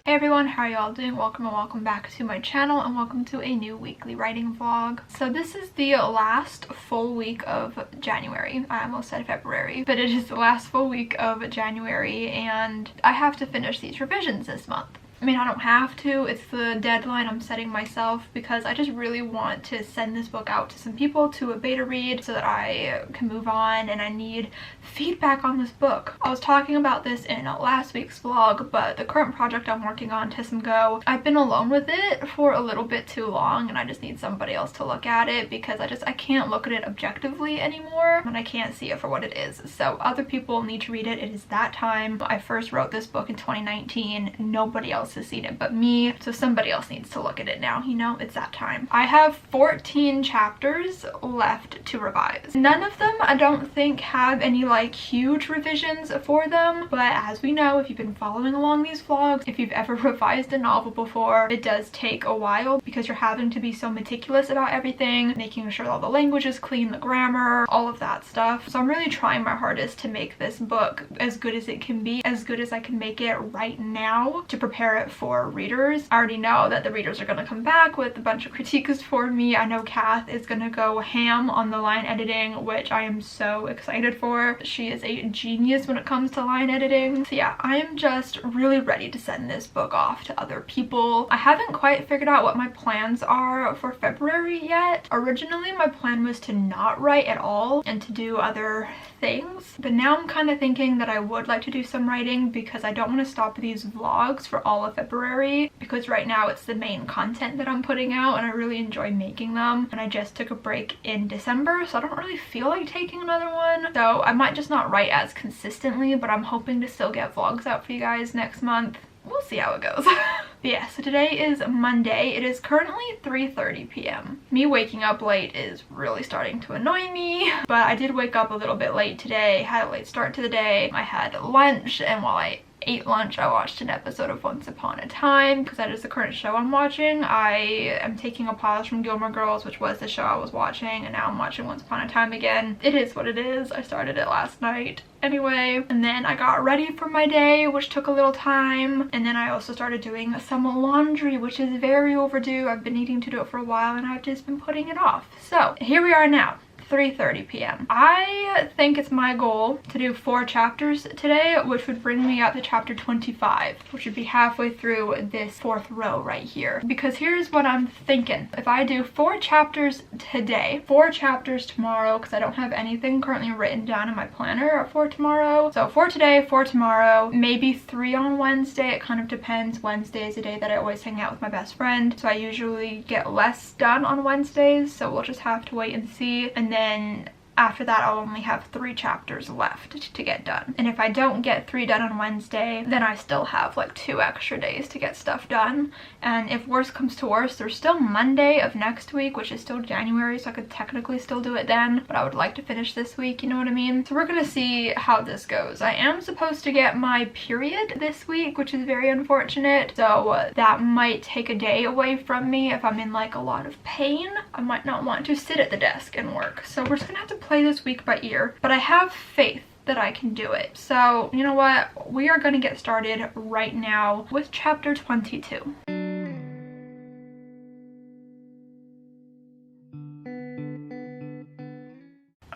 Hey everyone, how are y'all doing? Welcome back to my channel and welcome to a new weekly writing vlog. So this is the last full week of January. I almost said February, but it is the last full week of January and I have to finish these revisions this month. I mean, I don't have to. It's the deadline I'm setting myself because I just really want to send this book out to some people to a beta read so that I can move on, and I need feedback on this book. I was talking about this in last week's vlog, but the current project I'm working on, TSMGO, I've been alone with it for a little bit too long and I just need somebody else to look at it because I can't look at it objectively anymore and I can't see it for what it is. So other people need to read it. It is that time. I first wrote this book in 2019. Nobody else has seen it but me, so somebody else needs to look at it now, you know? It's that time. I have 14 chapters left to revise. None of them I don't think have any like huge revisions for them, but as we know, if you've been following along these vlogs, if you've ever revised a novel before, it does take a while because you're having to be so meticulous about everything, making sure all the language is clean, the grammar, all of that stuff. So I'm really trying my hardest to make this book as good as it can be, as good as I can make it right now to prepare it for readers. I already know that the readers are going to come back with a bunch of critiques for me. I know Kath is going to go ham on the line editing, which I am so excited for. She is a genius when it comes to line editing. So yeah, I am just really ready to send this book off to other people. I haven't quite figured out what my plans are for February yet. Originally, my plan was to not write at all and to do other things, but now I'm kind of thinking that I would like to do some writing because I don't want to stop these vlogs for all of February because right now it's the main content that I'm putting out and I really enjoy making them, and I just took a break in December, so I don't really feel like taking another one. So I might just not write as consistently, but I'm hoping to still get vlogs out for you guys next month. We'll see how it goes. But yeah, so today is Monday. It is currently 3:30 p.m. Me waking up late is really starting to annoy me, but I did wake up a little bit late today, had a late start to the day. I had lunch, and while I ate lunch, I watched an episode of Once Upon a Time because that is the current show I'm watching. I am taking a pause from Gilmore Girls, which was the show I was watching, and now I'm watching Once Upon a Time again. It is what it is. I started it last night anyway, and then I got ready for my day, which took a little time, and then I also started doing some laundry, which is very overdue. I've been needing to do it for a while and I've just been putting it off. So here we are now, 3:30 p.m. I think it's my goal to do 4 chapters today, which would bring me up to chapter 25, which would be halfway through this 4th row right here. Because here's what I'm thinking. If I do 4 chapters today, 4 chapters tomorrow, because I don't have anything currently written down in my planner for tomorrow. So 4 today, 4 tomorrow, maybe 3 on Wednesday. It kind of depends. Wednesday is a day that I always hang out with my best friend, so I usually get less done on Wednesdays, so we'll just have to wait and see. And then after that, I'll only have 3 chapters left to get done. And if I don't get 3 done on Wednesday, then I still have like 2 extra days to get stuff done. And if worse comes to worse, there's still Monday of next week, which is still January, so I could technically still do it then, but I would like to finish this week, you know what I mean? So we're gonna see how this goes. I am supposed to get my period this week, which is very unfortunate, so that might take a day away from me. If I'm in like a lot of pain, I might not want to sit at the desk and work. So we're just gonna have to play this week by ear, but I have faith that I can do it. So you know what, we are going to get started right now with chapter 22.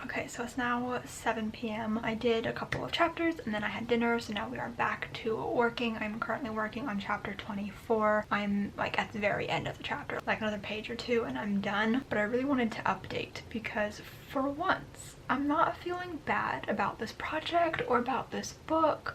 Okay, so it's now 7 p.m. I did a couple of chapters and then I had dinner, so now we are back to working. I'm currently working on chapter 24. I'm like at the very end of the chapter, like another page or 2 and I'm done. But I really wanted to update because for once, I'm not feeling bad about this project or about this book.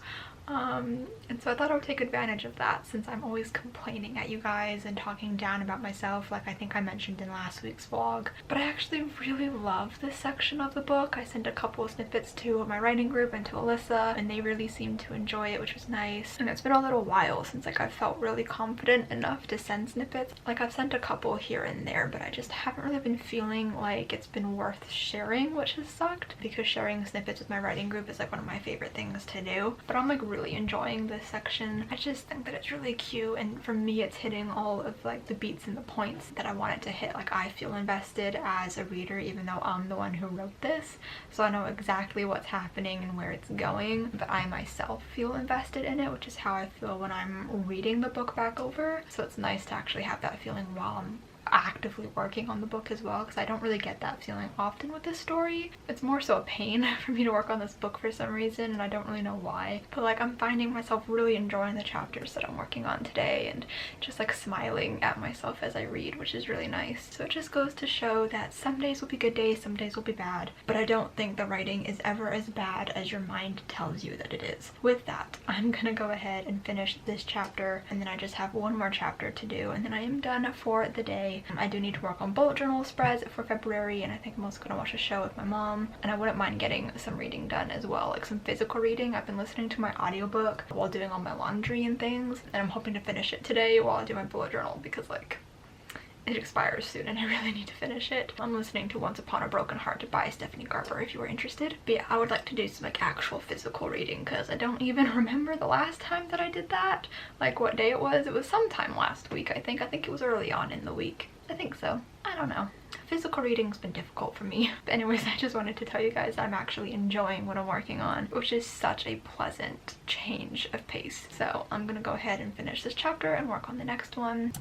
And so I thought I would take advantage of that since I'm always complaining at you guys and talking down about myself, like I think I mentioned in last week's vlog. But I actually really love this section of the book. I sent a couple of snippets to my writing group and to Alyssa, and they really seemed to enjoy it, which was nice. And it's been a little while since like I felt really confident enough to send snippets. Like I've sent a couple here and there, but I just haven't really been feeling like it's been worth sharing, which has sucked because sharing snippets with my writing group is like one of my favorite things to do. But I'm like really enjoying this section. I just think that it's really cute, and for me it's hitting all of like the beats and the points that I want it to hit. Like, I feel invested as a reader even though I'm the one who wrote this, so I know exactly what's happening and where it's going, but I myself feel invested in it, which is how I feel when I'm reading the book back over. So it's nice to actually have that feeling while I'm actively working on the book as well, because I don't really get that feeling often with this story. It's more so a pain for me to work on this book for some reason, and I don't really know why, but like I'm finding myself really enjoying the chapters that I'm working on today and just like smiling at myself as I read, which is really nice. So it just goes to show that some days will be good days, some days will be bad, but I don't think the writing is ever as bad as your mind tells you that it is. With that, I'm gonna go ahead and finish this chapter, and then I just have one more chapter to do, and then I am done for the day. I do need to work on bullet journal spreads for February, and I think I'm also gonna watch a show with my mom, and I wouldn't mind getting some reading done as well, like some physical reading. I've been listening to my audiobook while doing all my laundry and things, and I'm hoping to finish it today while I do my bullet journal, because like it expires soon and I really need to finish it. I'm listening to Once Upon a Broken Heart by Stephanie Garber if you are interested. But yeah, I would like to do some like actual physical reading, because I don't even remember the last time that I did that, like what day it was. It was sometime last week, I think it was early on in the week. I think so. I don't know. Physical reading's been difficult for me. But anyways, I just wanted to tell you guys I'm actually enjoying what I'm working on, which is such a pleasant change of pace. So I'm gonna go ahead and finish this chapter and work on the next one.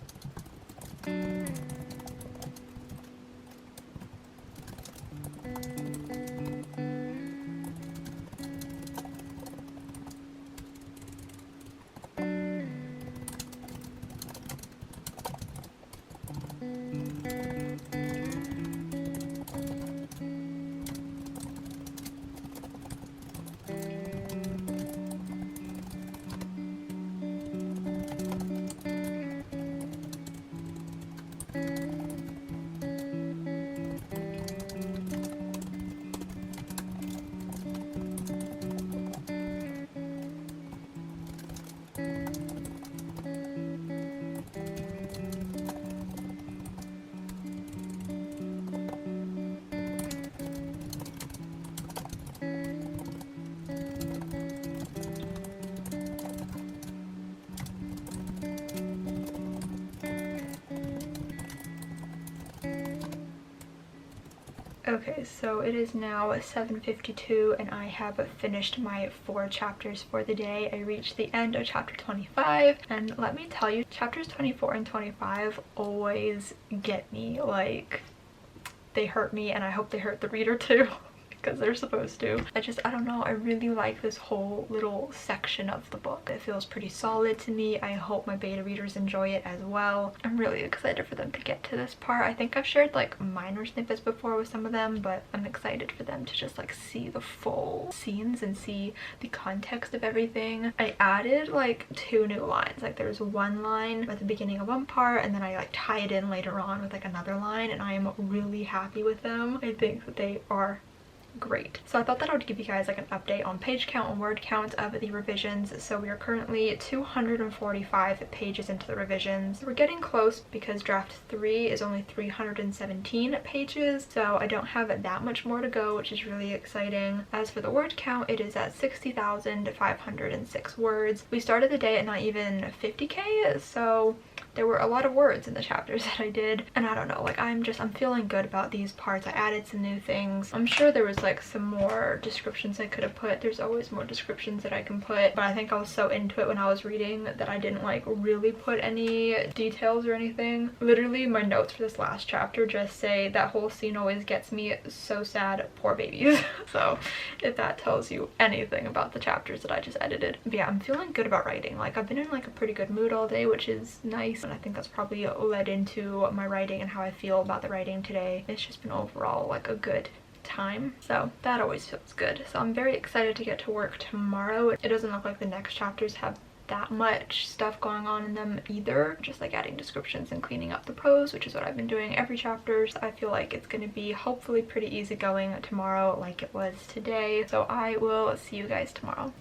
Okay, so it is now 7:52 and I have finished my 4 chapters for the day. I reached the end of chapter 25, and let me tell you, chapters 24 and 25 always get me. Like, they hurt me, and I hope they hurt the reader too. Because they're supposed to. I don't know, I really like this whole little section of the book. It feels pretty solid to me. I hope my beta readers enjoy it as well. I'm really excited for them to get to this part. I think I've shared like minor snippets before with some of them, but I'm excited for them to just like see the full scenes and see the context of everything. I added like 2 new lines. Like there's one line at the beginning of one part, and then I like tie it in later on with like another line, and I am really happy with them. I think that they are great. So I thought that I would give you guys like an update on page count and word count of the revisions. So we are currently 245 pages into the revisions. We're getting close because draft 3 is only 317 pages, so I don't have that much more to go, which is really exciting. As for the word count, it is at 60,506 words. We started the day at not even 50k, so there were a lot of words in the chapters that I did, and I don't know, like I'm feeling good about these parts. I added some new things. I'm sure there was like some more descriptions I could have put. There's always more descriptions that I can put, but I think I was so into it when I was reading that I didn't like really put any details or anything. Literally my notes for this last chapter just say that whole scene always gets me so sad, poor babies. So if that tells you anything about the chapters that I just edited. But yeah, I'm feeling good about writing. Like I've been in like a pretty good mood all day, which is nice, and I think that's probably led into my writing and how I feel about the writing today. It's just been overall like a good time, so that always feels good. So I'm very excited to get to work tomorrow. It doesn't look like the next chapters have that much stuff going on in them either, just like adding descriptions and cleaning up the prose, which is what I've been doing every chapter. So I feel like it's going to be hopefully pretty easygoing tomorrow like it was today. So I will see you guys tomorrow.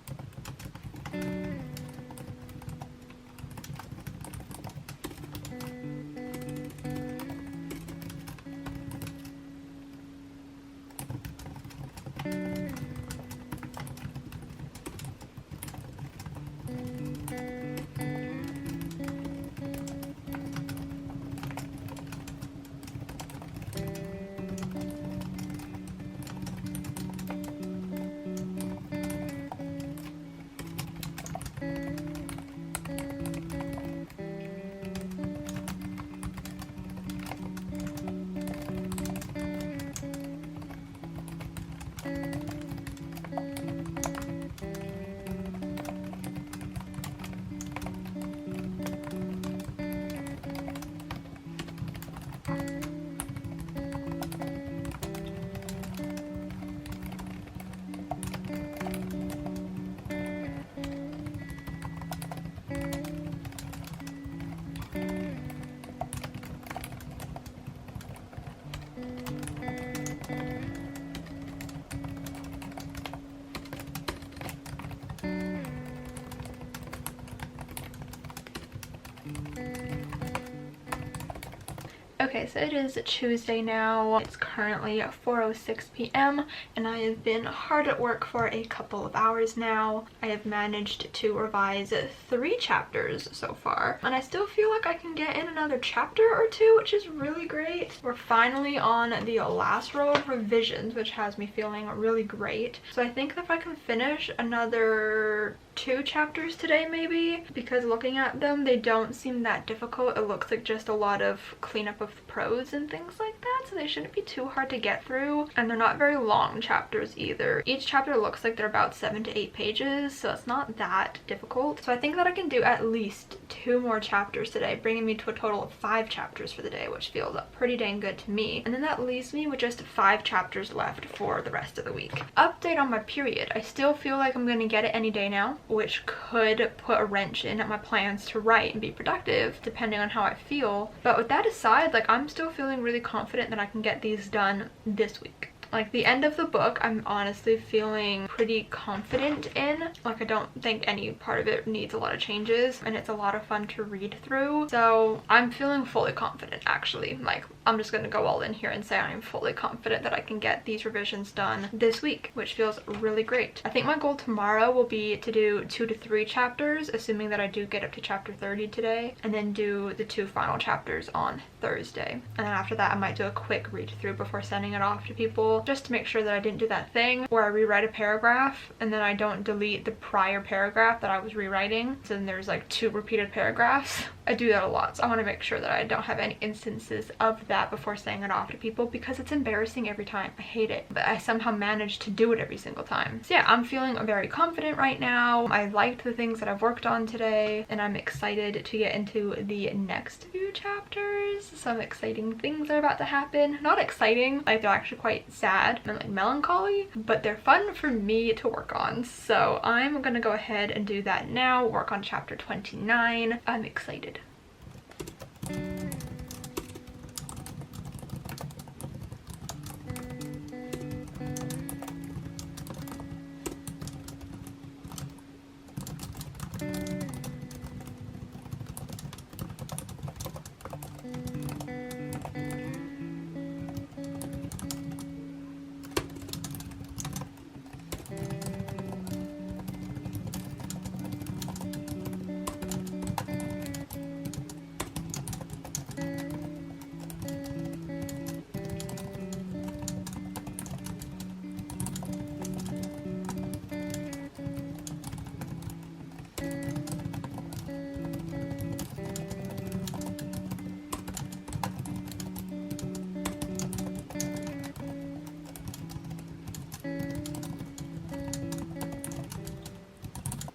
Okay, so it is Tuesday now. It's currently 4:06 p.m. and I have been hard at work for a couple of hours now. I have managed to revise 3 chapters so far, and I still feel like I can get in another chapter or 2, which is really great. We're finally on the last row of revisions, which has me feeling really great. So I think that if I can finish another 2 chapters today maybe, because looking at them they don't seem that difficult. It looks like just a lot of cleanup of prose and things like that, so they shouldn't be too hard to get through, and they're not very long chapters either. Each chapter looks like they're about 7 to 8 pages, so it's not that difficult. So I think that I can do at least 2 more chapters today, bringing me to a total of 5 chapters for the day, which feels pretty dang good to me. And then that leaves me with just 5 chapters left for the rest of the week. Update on my period. I still feel like I'm gonna get it any day now, which could put a wrench in at my plans to write and be productive depending on how I feel. But with that aside, like, I'm still feeling really confident that I can get these done this week. Like, the end of the book, I'm honestly feeling pretty confident in. Like, I don't think any part of it needs a lot of changes, and it's a lot of fun to read through. So I'm feeling fully confident, actually. Like, I'm just gonna go all in here and say I'm fully confident that I can get these revisions done this week, which feels really great. I think my goal tomorrow will be to do 2 to 3 chapters, assuming that I do get up to chapter 30 today, and then do the 2 final chapters on Thursday. And then after that, I might do a quick read through before sending it off to people, just to make sure that I didn't do that thing where I rewrite a paragraph and then I don't delete the prior paragraph that I was rewriting, so then there's like 2 repeated paragraphs. I do that a lot, so I want to make sure that I don't have any instances of that before sending it off to people, because it's embarrassing every time. I hate it, but I somehow manage to do it every single time. So yeah, I'm feeling very confident right now. I liked the things that I've worked on today, and I'm excited to get into the next few chapters. Some exciting things are about to happen. Not exciting, like, they're actually quite sad and like melancholy, but they're fun for me to work on. So I'm gonna go ahead and do that now, work on chapter 29. I'm excited.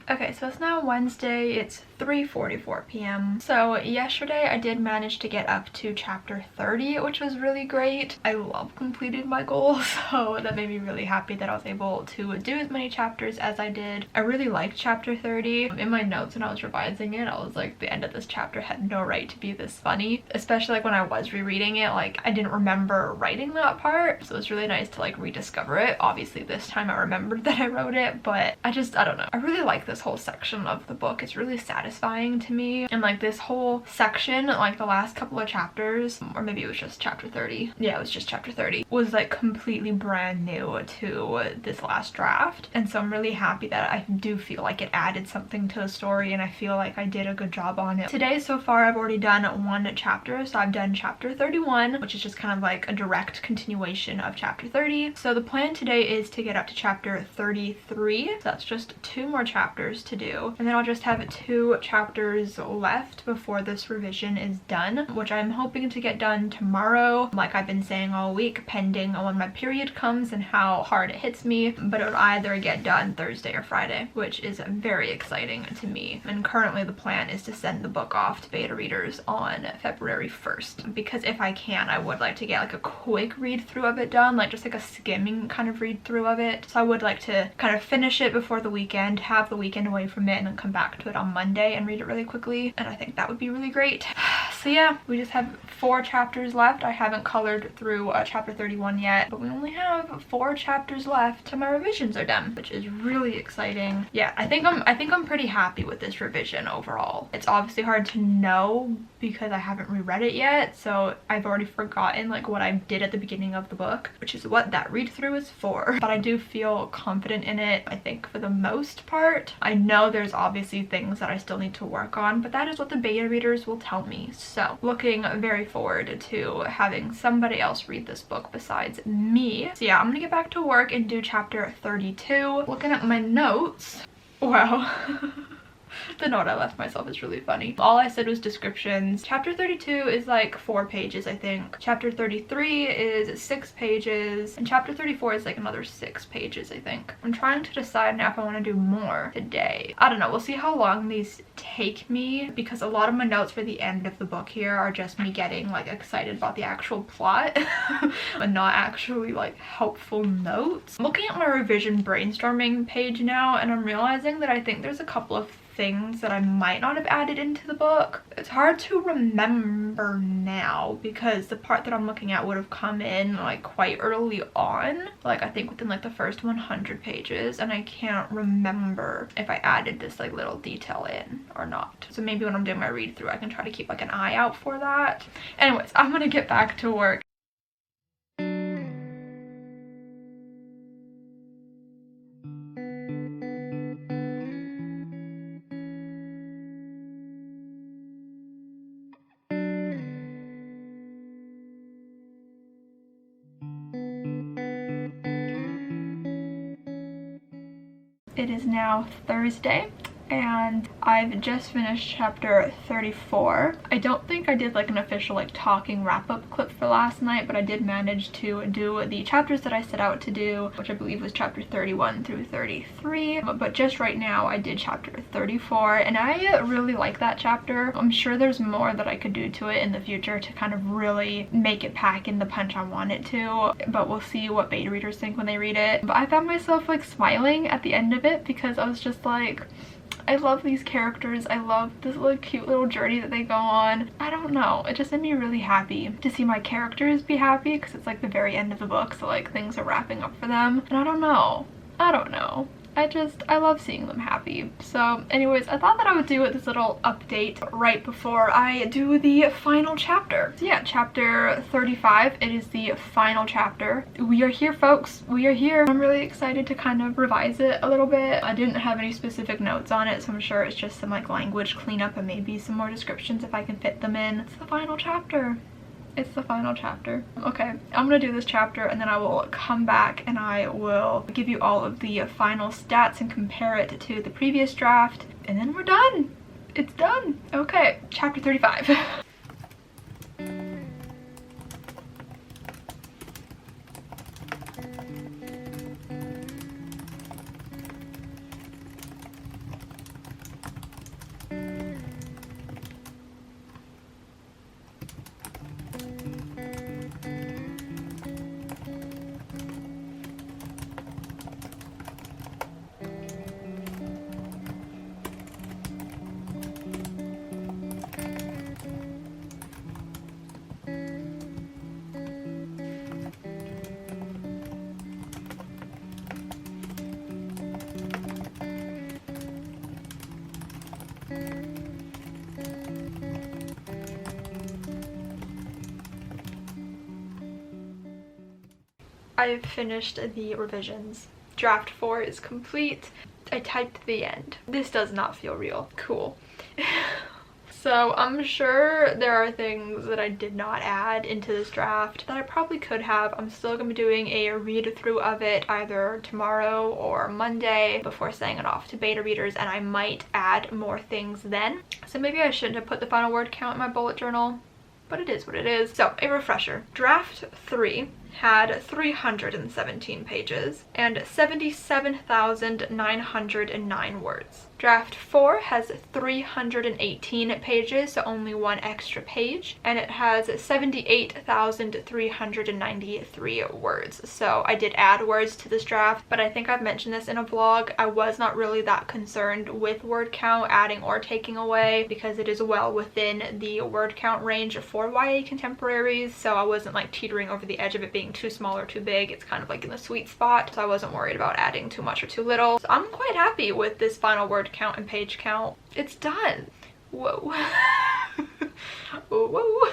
Okay, so it's now Wednesday. It's 3:44 p.m. So yesterday I did manage to get up to chapter 30, which was really great. I love completing my goal, so that made me really happy that I was able to do as many chapters as I did. I really liked chapter 30. In my notes when I was revising it, I was like, the end of this chapter had no right to be this funny, especially like when I was rereading it. Like, I didn't remember writing that part, so it was really nice to like rediscover it. Obviously this time I remembered that I wrote it, but I don't know. I really like this whole section of the book. It's really satisfying to me, and like this whole section, like the last couple of chapters, or maybe it was just chapter 30, yeah, it was just chapter 30, was like completely brand new to this last draft. And so I'm really happy that I do feel like it added something to the story, and I feel like I did a good job on it. Today so far I've already done 1 chapter, so I've done chapter 31, which is just kind of like a direct continuation of chapter 30. So the plan today is to get up to chapter 33, so that's just 2 more chapters to do, and then I'll just have 2 chapters left before this revision is done, which I'm hoping to get done tomorrow, like I've been saying all week, pending on when my period comes and how hard it hits me. But it would either get done Thursday or Friday, which is very exciting to me. And currently the plan is to send the book off to beta readers on February 1st, because if I can, I would like to get like a quick read through of it done, like just like a skimming kind of read through of it. So I would like to kind of finish it before the weekend, have the weekend away from it, and then come back to it on Monday and read it really quickly, and I think that would be really great. So yeah, we just have 4 chapters left. I haven't colored through chapter 31 yet, but we only have 4 chapters left till my revisions are done, which is really exciting. Yeah, I think I'm pretty happy with this revision overall. It's obviously hard to know because I haven't reread it yet, so I've already forgotten like what I did at the beginning of the book, which is what that read through is for. But I do feel confident in it, I think, for the most part. I know there's obviously things that I still need to work on, but that is what the beta readers will tell me. So looking very forward to having somebody else read this book besides me. So yeah, I'm gonna get back to work and do chapter 32. Looking at my notes, wow. The note I left myself is really funny. All I said was descriptions. Chapter 32 is like 4 pages, I think. Chapter 33 is 6 pages. And chapter 34 is like another 6 pages, I think. I'm trying to decide now if I want to do more today. I don't know. We'll see how long these take me, because a lot of my notes for the end of the book here are just me getting like excited about the actual plot but not actually like helpful notes. I'm looking at my revision brainstorming page now, and I'm realizing that I think there's a couple of things that I might not have added into the book. It's hard to remember now because the part that I'm looking at would have come in like quite early on, like I think within like the first 100 pages, and I can't remember if I added this like little detail in or not. So maybe when I'm doing my read through I can try to keep like an eye out for that. Anyways, I'm gonna get back to work. It is now Thursday and I've just finished chapter 34. I don't think I did like an official like talking wrap-up clip for last night, but I did manage to do the chapters that I set out to do, which I believe was chapter 31 through 33. But just right now I did chapter 34 and I really like that chapter. I'm sure there's more that I could do to it in the future to kind of really make it pack in the punch I want it to, but we'll see what beta readers think when they read it. But I found myself like smiling at the end of it because I was just like, I love these characters. I love this like cute little journey that they go on. I don't know, it just made me really happy to see my characters be happy because it's like the very end of the book, so like things are wrapping up for them, and I don't know. I love seeing them happy. So anyways, I thought that I would do this little update right before I do the final chapter. So yeah, chapter 35, it is the final chapter. We are here, folks. We are here. I'm really excited to kind of revise it a little bit. I didn't have any specific notes on it, so I'm sure it's just some like language cleanup and maybe some more descriptions if I can fit them in. It's the final chapter. It's the final chapter. Okay, I'm gonna do this chapter and then I will come back and I will give you all of the final stats and compare it to the previous draft, and then we're done. It's done. Okay, chapter 35. I've finished the revisions. Draft 4 is complete. I typed the end. This does not feel real. Cool. So I'm sure there are things that I did not add into this draft that I probably could have. I'm still going to be doing a read through of it either tomorrow or Monday before sending it off to beta readers, and I might add more things then. So maybe I shouldn't have put the final word count in my bullet journal, but it is what it is. So a refresher. Draft 3 had 317 pages and 77,909 words. Draft 4 has 318 pages, so only one extra page, and it has 78,393 words. So I did add words to this draft, but I think I've mentioned this in a vlog. I was not really that concerned with word count, adding or taking away, because it is well within the word count range for YA contemporaries, so I wasn't like teetering over the edge of it being too small or too big. It's kind of like in the sweet spot, so I wasn't worried about adding too much or too little. So I'm quite happy with this final word count and page count. It's done. Whoa. Whoa.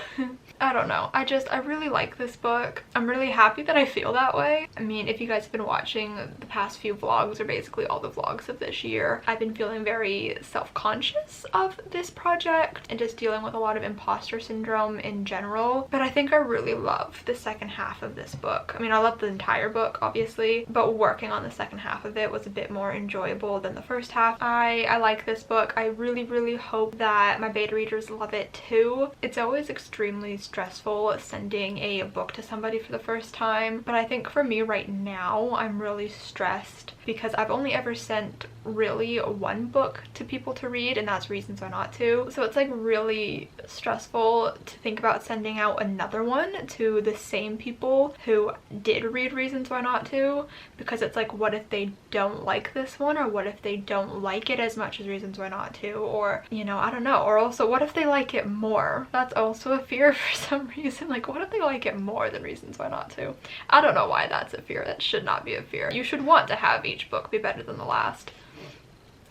I don't know. I really like this book. I'm really happy that I feel that way. I mean, if you guys have been watching the past few vlogs, or basically all the vlogs of this year, I've been feeling very self-conscious of this project and just dealing with a lot of imposter syndrome in general. But I think I really love the second half of this book. I mean, I love the entire book, obviously, but working on the second half of it was a bit more enjoyable than the first half. I like this book. I really hope that my beta readers love it too. It's always extremely stressful sending a book to somebody for the first time, but I think for me right now I'm really stressed because I've only ever sent really one book to people to read, and that's Reasons Why Not To. So it's like really stressful to think about sending out another one to the same people who did read Reasons Why Not To, because it's like, what if they don't like this one, or what if they don't like it as much as Reasons Why Not To, or, you know, I don't know. Or also, what if they like it more? That's also a fear for some reason. Like, what if they like it more than Reasons Why Not To? I don't know why that's a fear. That should not be a fear. You should want to have each book be better than the last.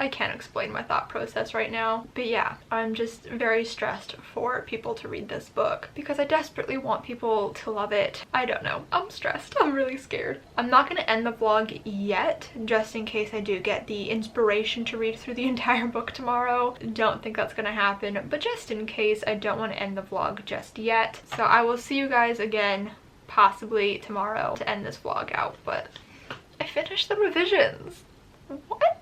I can't explain my thought process right now, but yeah, I'm just very stressed for people to read this book because I desperately want people to love it. I don't know. I'm stressed. I'm really scared. I'm not going to end the vlog yet, just in case I do get the inspiration to read through the entire book tomorrow. Don't think that's going to happen, but just in case, I don't want to end the vlog just yet. So I will see you guys again, possibly tomorrow, to end this vlog out, but I finished the revisions. What?